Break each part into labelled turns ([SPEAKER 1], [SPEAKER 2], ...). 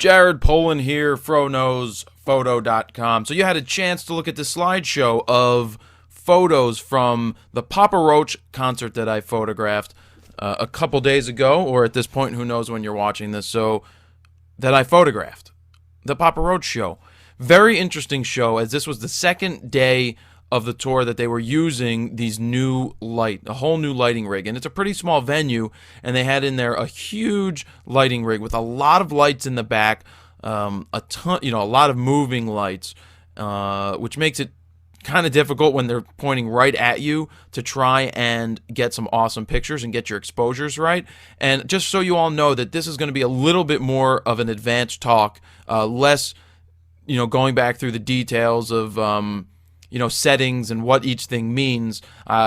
[SPEAKER 1] Jared Polin here, FroKnowsPhoto.com. So you had a chance to look at the slideshow of photos from the Papa Roach concert that I photographed a couple days ago, or at this point, who knows when you're watching this, so that I photographed. The Papa Roach show. Very interesting show, as this was the second day of the tour that they were using these a whole new lighting rig, and it's a pretty small venue, and they had in there a huge lighting rig with a lot of lights in the back, a lot of moving lights, which makes it kind of difficult when they're pointing right at you to try and get some awesome pictures and get your exposures right. And just so you all know that this is going to be a little bit more of an advanced talk, less, going back through the details of settings and what each thing means.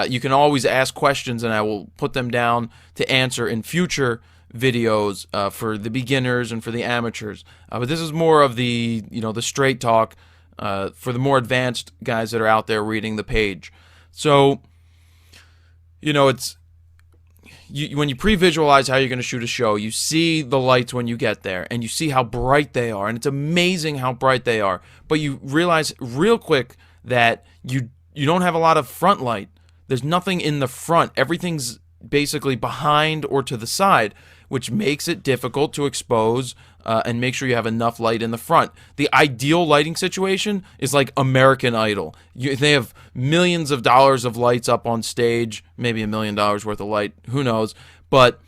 [SPEAKER 1] You can always ask questions, and I will put them down to answer in future videos for the beginners and for the amateurs. But this is more of the straight talk for the more advanced guys that are out there reading the page. So, it's when you pre-visualize how you're going to shoot a show, you see the lights when you get there, and you see how bright they are, and it's amazing how bright they are. But you realize real quick that you don't have a lot of front light. There's nothing in the front. Everything's basically behind or to the side, which makes it difficult to expose and make sure you have enough light in the front. The ideal lighting situation is like American Idol. They have millions of dollars of lights up on stage, maybe $1 million worth of light, who knows, but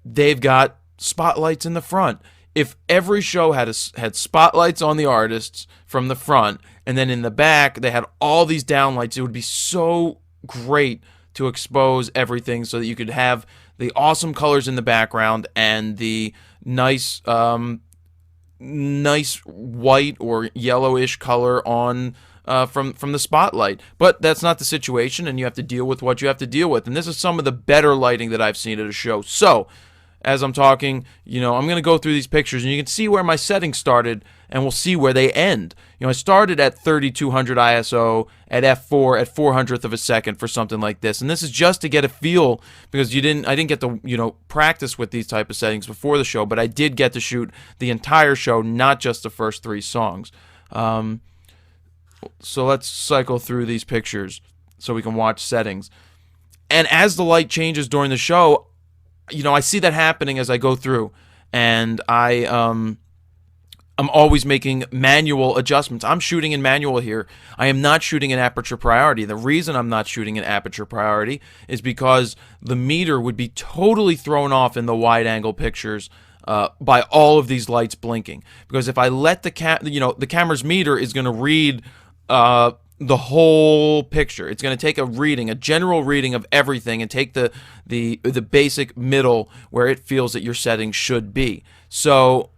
[SPEAKER 1] they've got spotlights in the front. If every show had spotlights on the artists from the front, and then in the back they had all these downlights, it would be so great to expose everything so that you could have the awesome colors in the background and the nice white or yellowish color on from the spotlight. But that's not the situation, and you have to deal with what you have to deal with. And this is some of the better lighting that I've seen at a show. So as I'm talking, I'm going to go through these pictures, and you can see where my settings started, and we'll see where they end. I started at 3200 ISO at f4 at 400th of a second for something like this, and this is just to get a feel, because I didn't get to practice with these type of settings before the show, but I did get to shoot the entire show, not just the first 3 songs. So let's cycle through these pictures so we can watch settings. And as the light changes during the show, I see that happening as I go through, and I'm always making manual adjustments. I'm shooting in manual here. I am not shooting in aperture priority. The reason I'm not shooting in aperture priority is because the meter would be totally thrown off in the wide-angle pictures by all of these lights blinking. Because if I let the camera's meter is going to read the whole picture. It's going to take a general reading of everything, and take the basic middle where it feels that your settings should be. So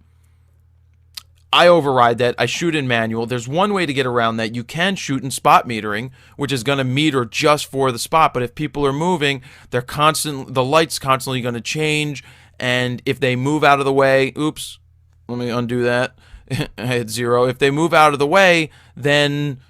[SPEAKER 1] I override that. I shoot in manual. There's one way to get around that. You can shoot in spot metering, which is going to meter just for the spot. But if people are moving, the light's constantly going to change. And if they move out of the way, oops, let me undo that. I hit 0. If they move out of the way, then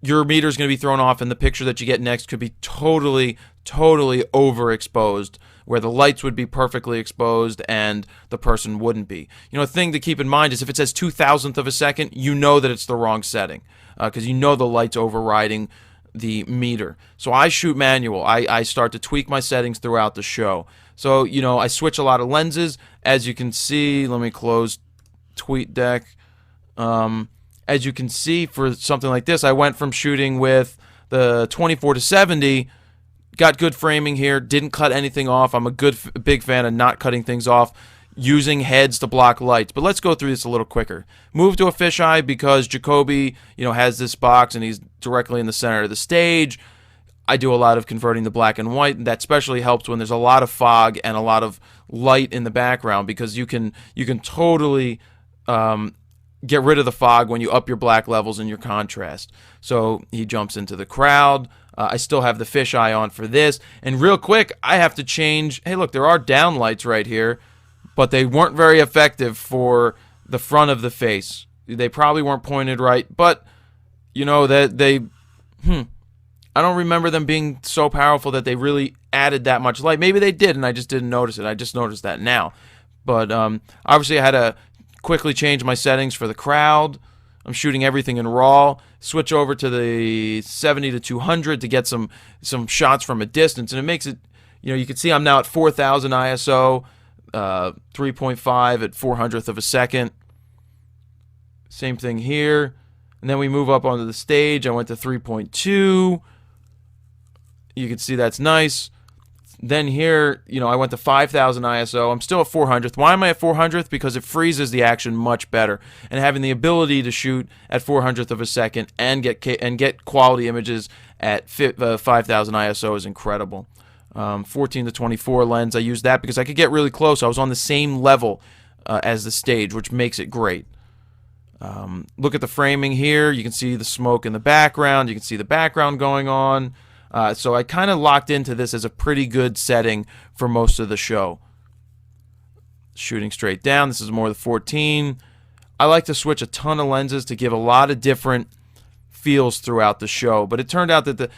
[SPEAKER 1] your meter is going to be thrown off, and the picture that you get next could be totally overexposed, where the lights would be perfectly exposed and the person wouldn't be. A thing to keep in mind is if it says 2,000th of a second, you know that it's the wrong setting, because the light's overriding the meter. So I shoot manual. I start to tweak my settings throughout the show. So, I switch a lot of lenses. As you can see, let me close TweetDeck. As you can see, for something like this, I went from shooting with the 24 to 70, got good framing here, didn't cut anything off. I'm a big fan of not cutting things off, using heads to block lights. But let's go through this a little quicker. Move to a fisheye because Jacoby, has this box, and he's directly in the center of the stage. I do a lot of converting to black and white, and that especially helps when there's a lot of fog and a lot of light in the background, because you can totally get rid of the fog when you up your black levels and your contrast. So he jumps into the crowd. I still have the fisheye on for this. And real quick, I have to change. Hey, look, there are down lights right here, but they weren't very effective for the front of the face. They probably weren't pointed right, but I don't remember them being so powerful that they really added that much light. Maybe they did, and I just didn't notice it. I just noticed that now. But obviously I had to quickly change my settings for the crowd. I'm shooting everything in RAW. Switch over to the 70 to 200 to get some shots from a distance, and it makes it, you can see I'm now at 4,000 ISO, 3.5 at 400th of a second. Same thing here. And then we move up onto the stage. I went to 3.2. You can see that's nice. Then here, I went to 5,000 ISO. I'm still at 400th. Why am I at 400th? Because it freezes the action much better. And having the ability to shoot at 400th of a second and get quality images at 5,000 ISO is incredible. 14 to 24 lens. I used that because I could get really close. I was on the same level as the stage, which makes it great. Look at the framing here. You can see the smoke in the background. You can see the background going on. So I kind of locked into this as a pretty good setting for most of the show. Shooting straight down. This is more the 14. I like to switch a ton of lenses to give a lot of different feels throughout the show. But it turned out that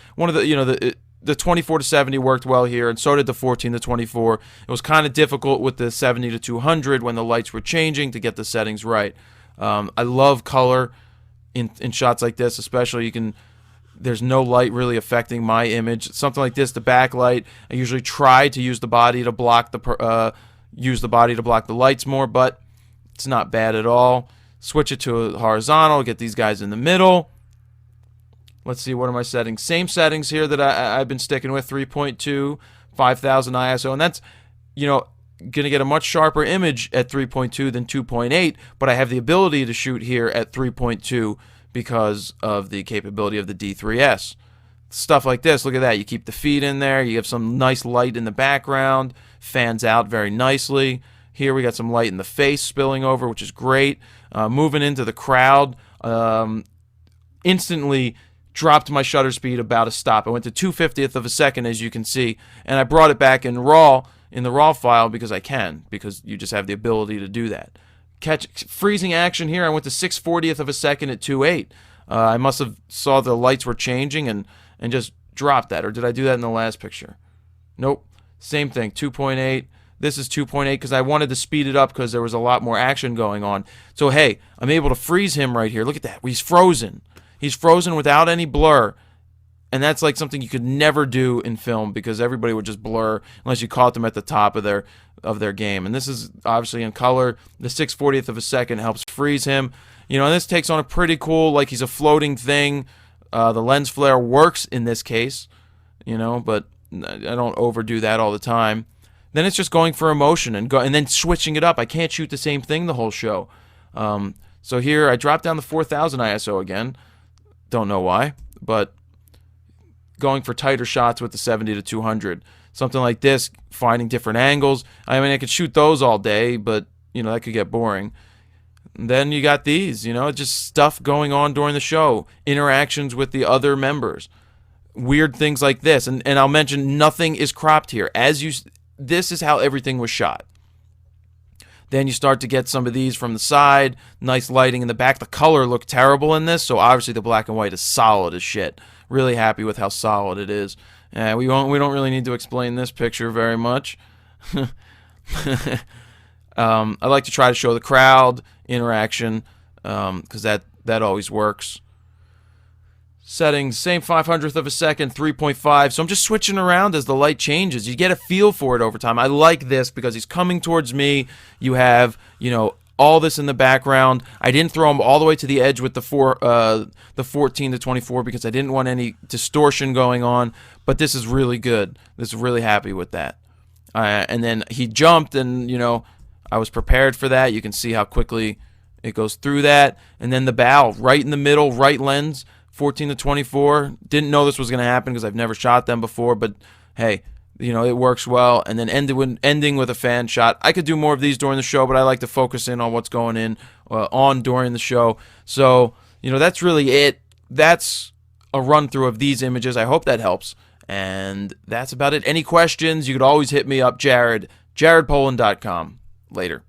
[SPEAKER 1] the 24 to 70 worked well here, and so did the 14 to 24. It was kind of difficult with the 70 to 200 when the lights were changing to get the settings right. I love color in shots like this, especially. There's no light really affecting my image. Something like this, the backlight, I usually try to use the body to block the lights more, but it's not bad at all. Switch it to a horizontal, get these guys in the middle. Let's see, what are my settings? Same settings here that I've been sticking with, 3.2, 5,000 ISO, and that's, going to get a much sharper image at 3.2 than 2.8, but I have the ability to shoot here at 3.2 because of the capability of the D3S. Stuff like this, look at that. You keep the feet in there. You have some nice light in the background. Fans out very nicely. Here we got some light in the face spilling over, which is great. Moving into the crowd, instantly dropped my shutter speed about a stop. I went to 2/50th of a second, as you can see, and I brought it back in the RAW file because you just have the ability to do that. Catch freezing action here. I went to 6/40th of a second at 2.8. I must have saw the lights were changing and just dropped that. Or did I do that in the last picture? Nope. Same thing, 2.8. This is 2.8 because I wanted to speed it up because there was a lot more action going on. So, hey, I'm able to freeze him right here. Look at that. He's frozen. He's frozen without any blur. And that's like something you could never do in film because everybody would just blur unless you caught them at the top of their game. And this is obviously in color. The 6/40th of a second helps freeze him. And this takes on a pretty cool, like he's a floating thing. The lens flare works in this case, but I don't overdo that all the time. Then it's just going for emotion and then switching it up. I can't shoot the same thing the whole show. So here I drop down the 4,000 ISO again. Don't know why, but going for tighter shots with the 70 to 200. Something like this, finding different angles. I mean, I could shoot those all day, but, that could get boring. And then you got these, just stuff going on during the show. Interactions with the other members. Weird things like this. And I'll mention nothing is cropped here. This is how everything was shot. Then you start to get some of these from the side. Nice lighting in the back. The color looked terrible in this, so obviously the black and white is solid as shit. Really happy with how solid it is. We don't really need to explain this picture very much. I like to try to show the crowd interaction because that always works. Settings, same 500th of a second, 3.5. So I'm just switching around as the light changes. You get a feel for it over time. I like this because he's coming towards me. You have, all this in the background. I didn't throw him all the way to the edge with the 14 to 24 because I didn't want any distortion going on. But this is really good. This is really happy with that. And then he jumped, and I was prepared for that. You can see how quickly it goes through that. And then the bow, right in the middle, right lens. 14 to 24. Didn't know this was going to happen because I've never shot them before, but hey, it works well. And then ending with a fan shot. I could do more of these during the show, but I like to focus in on what's going on during the show. So, that's really it. That's a run through of these images. I hope that helps. And that's about it. Any questions, you could always hit me up, Jared, jaredpolin.com. Later.